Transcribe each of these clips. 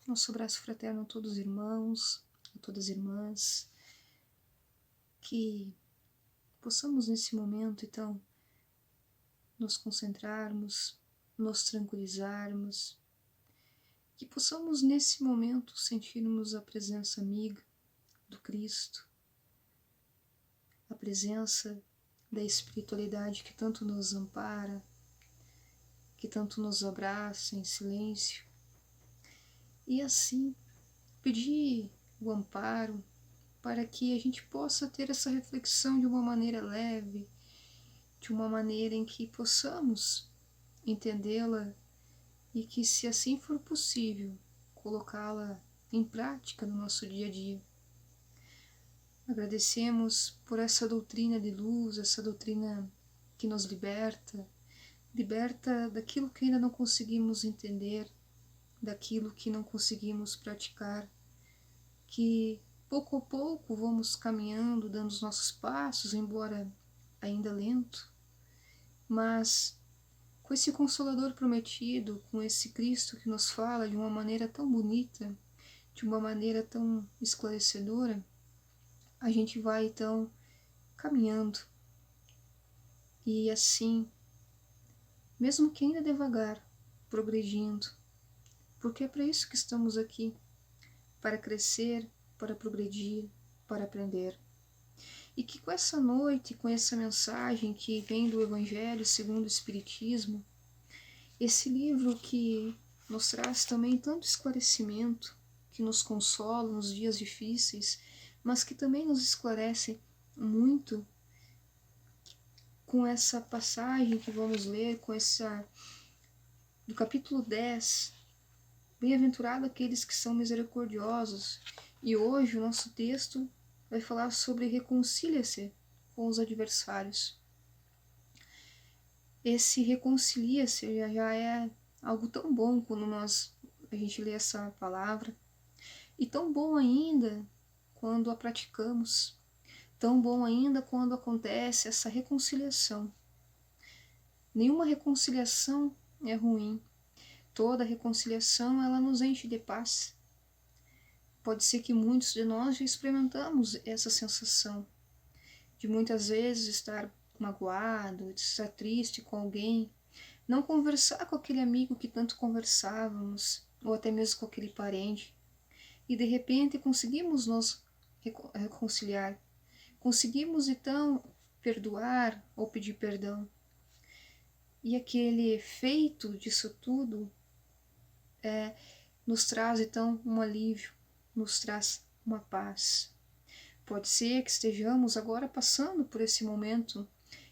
nosso abraço fraterno a todos os irmãos, a todas as irmãs, que possamos nesse momento, então, nos concentrarmos, nos tranquilizarmos, que possamos nesse momento sentirmos a presença amiga do Cristo, a presença da espiritualidade que tanto nos ampara, que tanto nos abraça em silêncio, e assim pedir o amparo para que a gente possa ter essa reflexão de uma maneira leve, de uma maneira em que possamos entendê-la e que, se assim for possível, colocá-la em prática no nosso dia a dia. Agradecemos por essa doutrina de luz, essa doutrina que nos liberta, liberta daquilo que ainda não conseguimos entender, daquilo que não conseguimos praticar, que pouco a pouco vamos caminhando, dando os nossos passos, embora ainda lento, mas com esse Consolador prometido, com esse Cristo que nos fala de uma maneira tão bonita, de uma maneira tão esclarecedora, a gente vai então caminhando. E assim, mesmo que ainda devagar, progredindo, porque é para isso que estamos aqui, para crescer, para progredir, para aprender. E que com essa noite, com essa mensagem que vem do Evangelho segundo o Espiritismo, esse livro que nos traz também tanto esclarecimento, que nos consola nos dias difíceis, mas que também nos esclarece muito, com essa passagem que vamos ler, com essa do capítulo 10, bem-aventurado aqueles que são misericordiosos. E hoje o nosso texto vai falar sobre reconcilia-se com os adversários. Esse reconcilia-se já é algo tão bom quando a gente lê essa palavra, e tão bom ainda quando a praticamos, tão bom ainda quando acontece essa reconciliação. Nenhuma reconciliação é ruim, toda reconciliação ela nos enche de paz. Pode ser que muitos de nós já experimentamos essa sensação de muitas vezes estar magoado, de estar triste com alguém, não conversar com aquele amigo que tanto conversávamos, ou até mesmo com aquele parente, e de repente conseguimos nos reconciliar, conseguimos então perdoar ou pedir perdão. E aquele efeito disso tudo nos traz então um alívio, nos traz uma paz. Pode ser que estejamos agora passando por esse momento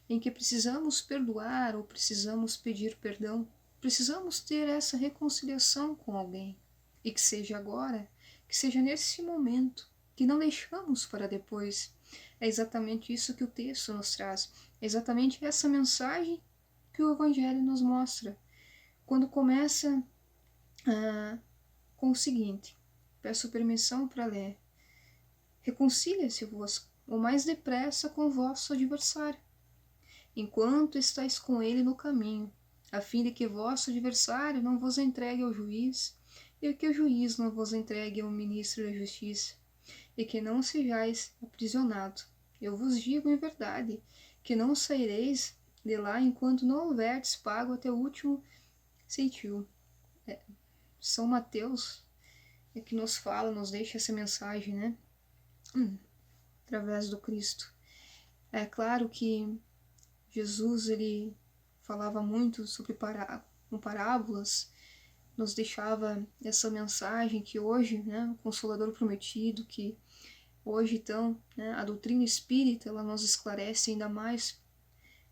em que precisamos perdoar ou precisamos pedir perdão, precisamos ter essa reconciliação com alguém, e que seja agora, que seja nesse momento, que não deixamos para depois. É exatamente isso que o texto nos traz, é exatamente essa mensagem que o Evangelho nos mostra, quando começa com o seguinte: peço permissão para ler. Reconcilia-se-vos o mais depressa com o vosso adversário, enquanto estáis com ele no caminho, a fim de que vosso adversário não vos entregue ao juiz, e que o juiz não vos entregue ao ministro da justiça, e que não sejais aprisionado. Eu vos digo em verdade, que não saireis de lá enquanto não houverdes pago até o último ceitil. São Mateus é que nos fala, nos deixa essa mensagem, né? Através do Cristo. É claro que Jesus ele falava muito sobre com parábolas, nos deixava essa mensagem que hoje, né, o Consolador prometido, que hoje então, né, a doutrina espírita, ela nos esclarece ainda mais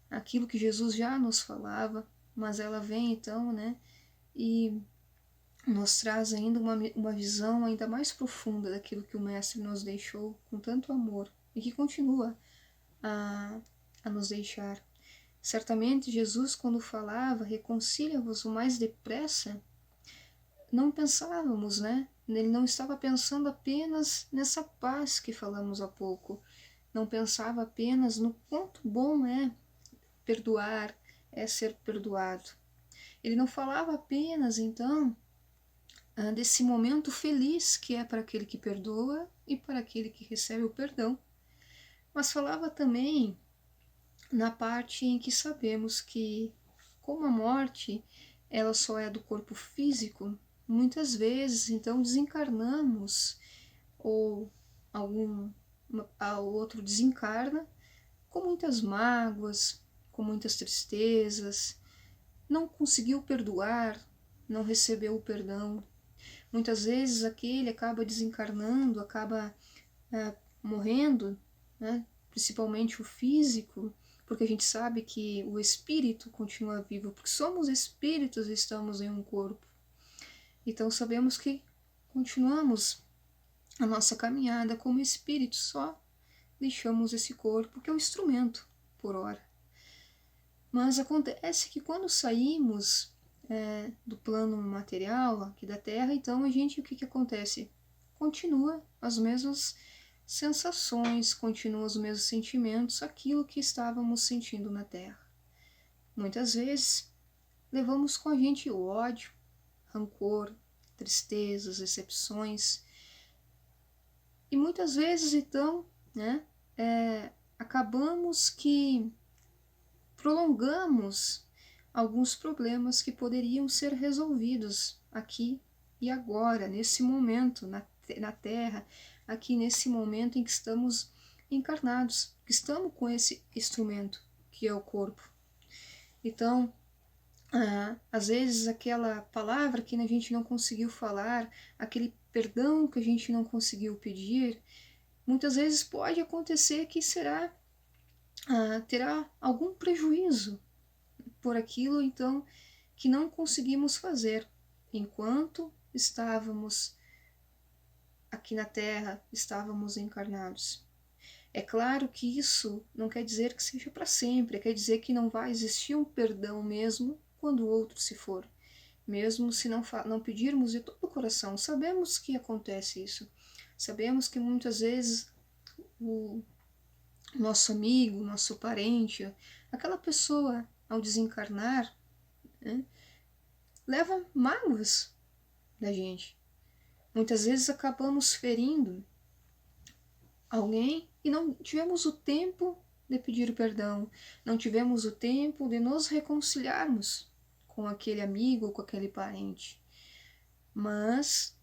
aquilo que Jesus já nos falava, mas ela vem então, né, e nos traz ainda uma visão ainda mais profunda daquilo que o Mestre nos deixou com tanto amor e que continua a nos deixar. Certamente Jesus, quando falava reconcilia-vos o mais depressa, não pensávamos, né? Ele não estava pensando apenas nessa paz que falamos há pouco, não pensava apenas no quanto bom é perdoar, é ser perdoado. Ele não falava apenas, então, desse momento feliz que é para aquele que perdoa e para aquele que recebe o perdão. Mas falava também na parte em que sabemos que, como a morte ela só é do corpo físico, muitas vezes então desencarnamos ou ao outro desencarna com muitas mágoas, com muitas tristezas, não conseguiu perdoar, não recebeu o perdão. Muitas vezes aquele acaba desencarnando, acaba morrendo, né? Principalmente o físico, porque a gente sabe que o espírito continua vivo, porque somos espíritos e estamos em um corpo. Então sabemos que continuamos a nossa caminhada como espírito, só deixamos esse corpo, que é um instrumento, por hora. Mas acontece que quando saímos do plano material, aqui da Terra, então a gente, o que acontece? Continua as mesmas sensações, continuam os mesmos sentimentos, aquilo que estávamos sentindo na Terra. Muitas vezes levamos com a gente o ódio, rancor, tristezas, decepções, e muitas vezes então, né, acabamos que prolongamos alguns problemas que poderiam ser resolvidos aqui e agora, nesse momento, na Terra, aqui nesse momento em que estamos encarnados, que estamos com esse instrumento que é o corpo. Então, às vezes aquela palavra que a gente não conseguiu falar, aquele perdão que a gente não conseguiu pedir, muitas vezes pode acontecer que terá algum prejuízo por aquilo, então, que não conseguimos fazer enquanto estávamos aqui na Terra, estávamos encarnados. É claro que isso não quer dizer que seja para sempre, quer dizer que não vai existir um perdão mesmo quando o outro se for. Mesmo se não pedirmos de todo o coração, sabemos que acontece isso. Sabemos que muitas vezes o nosso amigo, nosso parente, aquela pessoa ao desencarnar, né, leva mágoas da gente. Muitas vezes acabamos ferindo alguém e não tivemos o tempo de pedir perdão, não tivemos o tempo de nos reconciliarmos com aquele amigo ou com aquele parente. Mas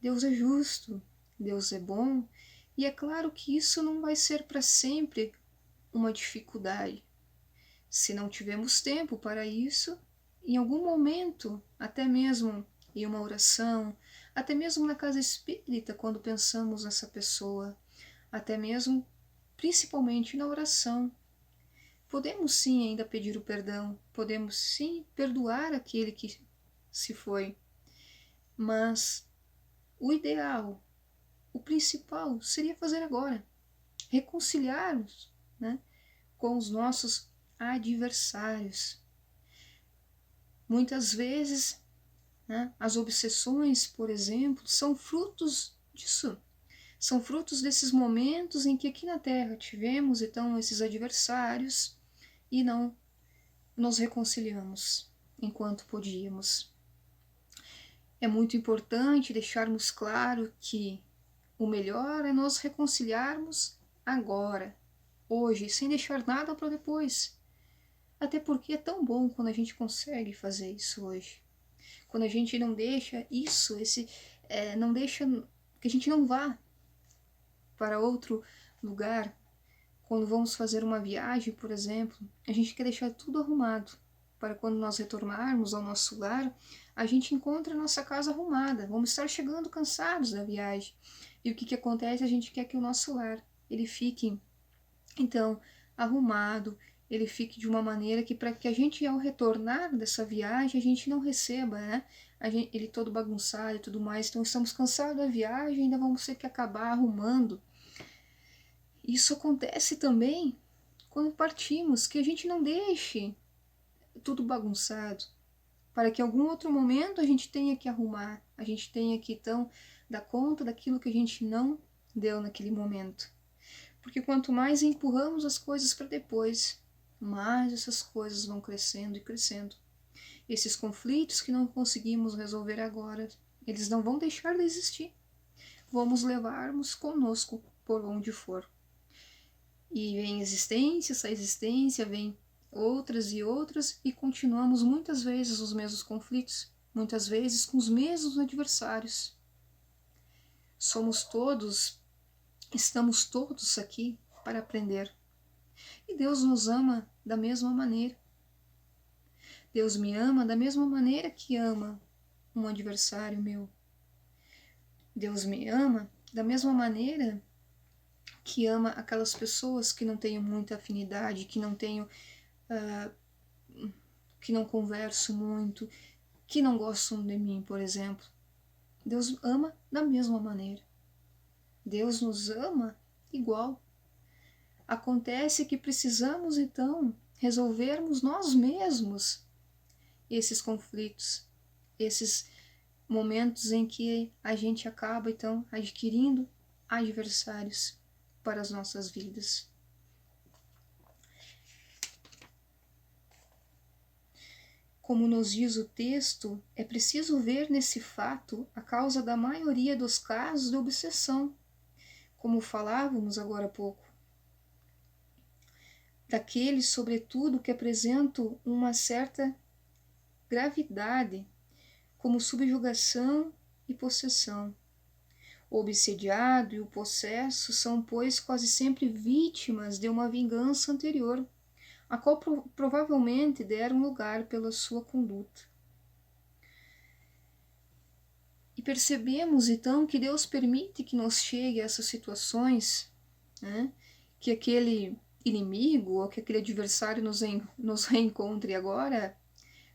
Deus é justo, Deus é bom, e é claro que isso não vai ser para sempre uma dificuldade. Se não tivermos tempo para isso, em algum momento, até mesmo em uma oração, até mesmo na casa espírita, quando pensamos nessa pessoa, até mesmo, principalmente na oração, podemos sim ainda pedir o perdão, podemos sim perdoar aquele que se foi, mas o ideal, o principal seria fazer agora, reconciliar-nos, né, com os nossos adversários. Muitas vezes, né, as obsessões, por exemplo, são frutos disso. São frutos desses momentos em que aqui na Terra tivemos então esses adversários e não nos reconciliamos enquanto podíamos. É muito importante deixarmos claro que o melhor é nós reconciliarmos agora, hoje, sem deixar nada para depois. Até porque é tão bom quando a gente consegue fazer isso hoje. Quando a gente não deixa isso, não deixa que a gente não vá para outro lugar. Quando vamos fazer uma viagem, por exemplo, a gente quer deixar tudo arrumado, para quando nós retornarmos ao nosso lar, a gente encontra a nossa casa arrumada. Vamos estar chegando cansados da viagem. E o que acontece? A gente quer que o nosso lar ele fique, então, arrumado, ele fique de uma maneira que para que a gente, ao retornar dessa viagem, a gente não receba, né? Ele todo bagunçado e tudo mais. Então, estamos cansados da viagem, ainda vamos ter que acabar arrumando. Isso acontece também quando partimos, que a gente não deixe tudo bagunçado, para que em algum outro momento a gente tenha que arrumar, a gente tenha que então dar conta daquilo que a gente não deu naquele momento. Porque quanto mais empurramos as coisas para depois, mais essas coisas vão crescendo e crescendo. Esses conflitos que não conseguimos resolver agora, Eles não vão deixar de existir. Vamos levarmos conosco por onde for. E vem existência, essa existência, vem outras e outras, e continuamos muitas vezes os mesmos conflitos, muitas vezes com os mesmos adversários. Estamos todos aqui para aprender. E Deus nos ama da mesma maneira. Deus me ama da mesma maneira que ama um adversário meu. Deus me ama da mesma maneira que ama aquelas pessoas que não tenho muita afinidade, que não tenho, que não converso muito, que não gostam de mim, por exemplo. Deus ama da mesma maneira. Deus nos ama igual. Acontece que precisamos, então, resolvermos nós mesmos esses conflitos, esses momentos em que a gente acaba, então, adquirindo adversários para as nossas vidas. Como nos diz o texto, é preciso ver nesse fato a causa da maioria dos casos de obsessão, como falávamos agora há pouco. Daqueles, sobretudo, que apresentam uma certa gravidade, como subjugação e possessão. O obsediado e o possesso são, pois, quase sempre vítimas de uma vingança anterior, a qual provavelmente deram lugar pela sua conduta. E percebemos, então, que Deus permite que nos chegue a essas situações, né? Que aquele inimigo ou que aquele adversário nos reencontre agora,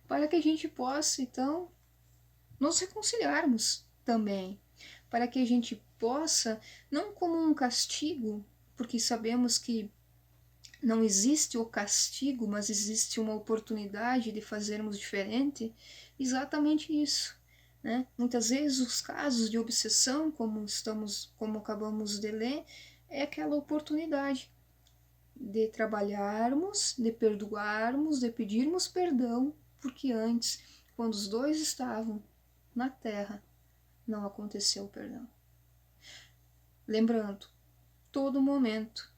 para que a gente possa, então, nos reconciliarmos também, para que a gente possa, não como um castigo, porque sabemos que não existe o castigo, mas existe uma oportunidade de fazermos diferente, exatamente isso. Né? Muitas vezes os casos de obsessão, como acabamos de ler, é aquela oportunidade de trabalharmos, de perdoarmos, de pedirmos perdão, porque antes, quando os dois estavam na terra, não aconteceu o perdão. Lembrando, todo momento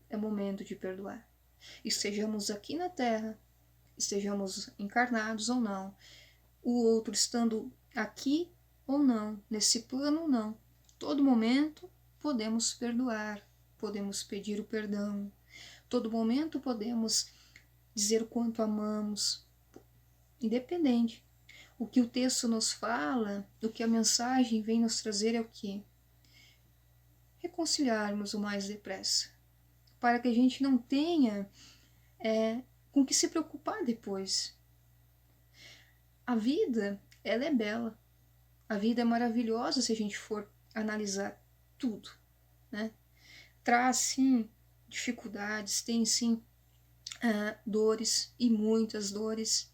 é momento de perdoar. Estejamos aqui na terra, estejamos encarnados ou não, o outro estando aqui ou não, nesse plano ou não, todo momento podemos perdoar, podemos pedir o perdão, todo momento podemos dizer o quanto amamos, independente. O que o texto nos fala, o que a mensagem vem nos trazer é o quê? Reconciliarmos o mais depressa, para que a gente não tenha com que se preocupar depois. A vida, ela é bela. A vida é maravilhosa se a gente for analisar tudo, né? Traz, sim, dificuldades, tem, sim, dores e muitas dores.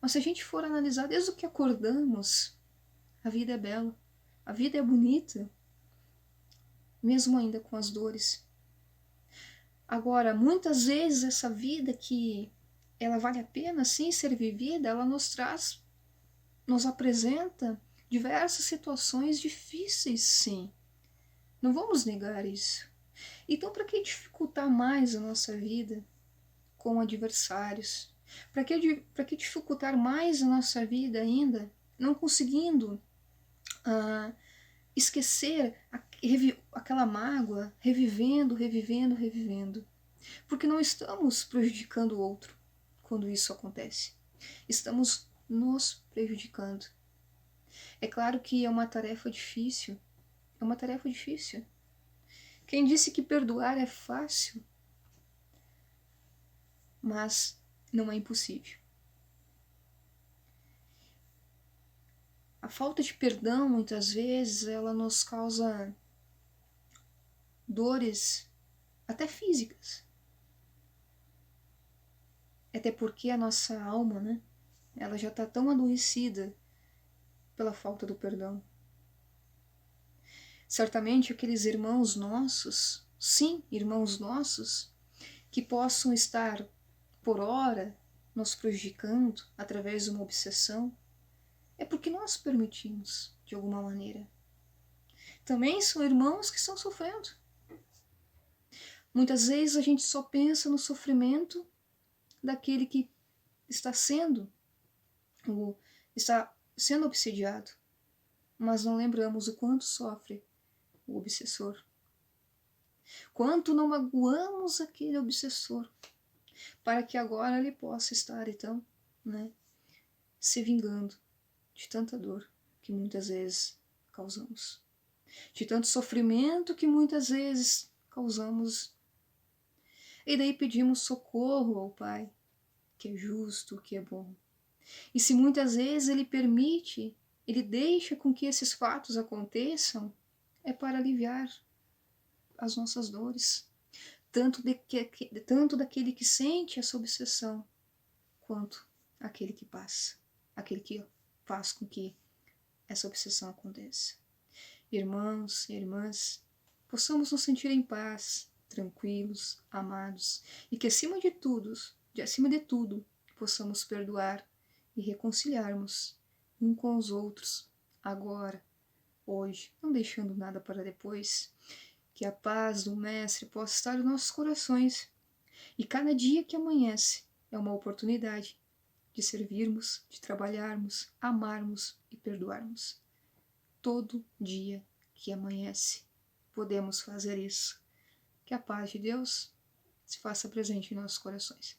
Mas se a gente for analisar desde o que acordamos, a vida é bela, a vida é bonita, mesmo ainda com as dores. Agora, muitas vezes essa vida que ela vale a pena sim ser vivida, ela nos apresenta diversas situações difíceis, sim. Não vamos negar isso. Então, para que dificultar mais a nossa vida com adversários? Para que dificultar mais a nossa vida ainda, não conseguindo esquecer aquela mágoa, revivendo? Porque não estamos prejudicando o outro quando isso acontece. Estamos nos prejudicando. É claro que é uma tarefa difícil. É uma tarefa difícil. Quem disse que perdoar é fácil? Mas não é impossível. A falta de perdão, muitas vezes, ela nos causa dores, até físicas. Até porque a nossa alma, né? Ela já está tão adoecida pela falta do perdão. Certamente aqueles irmãos nossos, sim, irmãos nossos, que possam estar por hora nos prejudicando através de uma obsessão, é porque nós permitimos, de alguma maneira. Também são irmãos que estão sofrendo. Muitas vezes a gente só pensa no sofrimento daquele que está sendo ou está sendo obsediado, mas não lembramos o quanto sofre o obsessor. Quanto não magoamos aquele obsessor para que agora ele possa estar, então, se vingando de tanta dor que muitas vezes causamos, de tanto sofrimento que muitas vezes causamos. E daí pedimos socorro ao Pai, que é justo, que é bom. E se muitas vezes Ele permite, Ele deixa com que esses fatos aconteçam, é para aliviar as nossas dores, tanto daquele que sente essa obsessão, quanto aquele que passa, aquele que faz com que essa obsessão aconteça. Irmãos e irmãs, possamos nos sentir em paz, tranquilos, amados, e que acima de tudo, possamos perdoar e reconciliarmos uns com os outros, agora, hoje, não deixando nada para depois. Que a paz do Mestre possa estar em nossos corações, e cada dia que amanhece é uma oportunidade de servirmos, de trabalharmos, amarmos e perdoarmos. Todo dia que amanhece, podemos fazer isso. Que a paz de Deus se faça presente em nossos corações.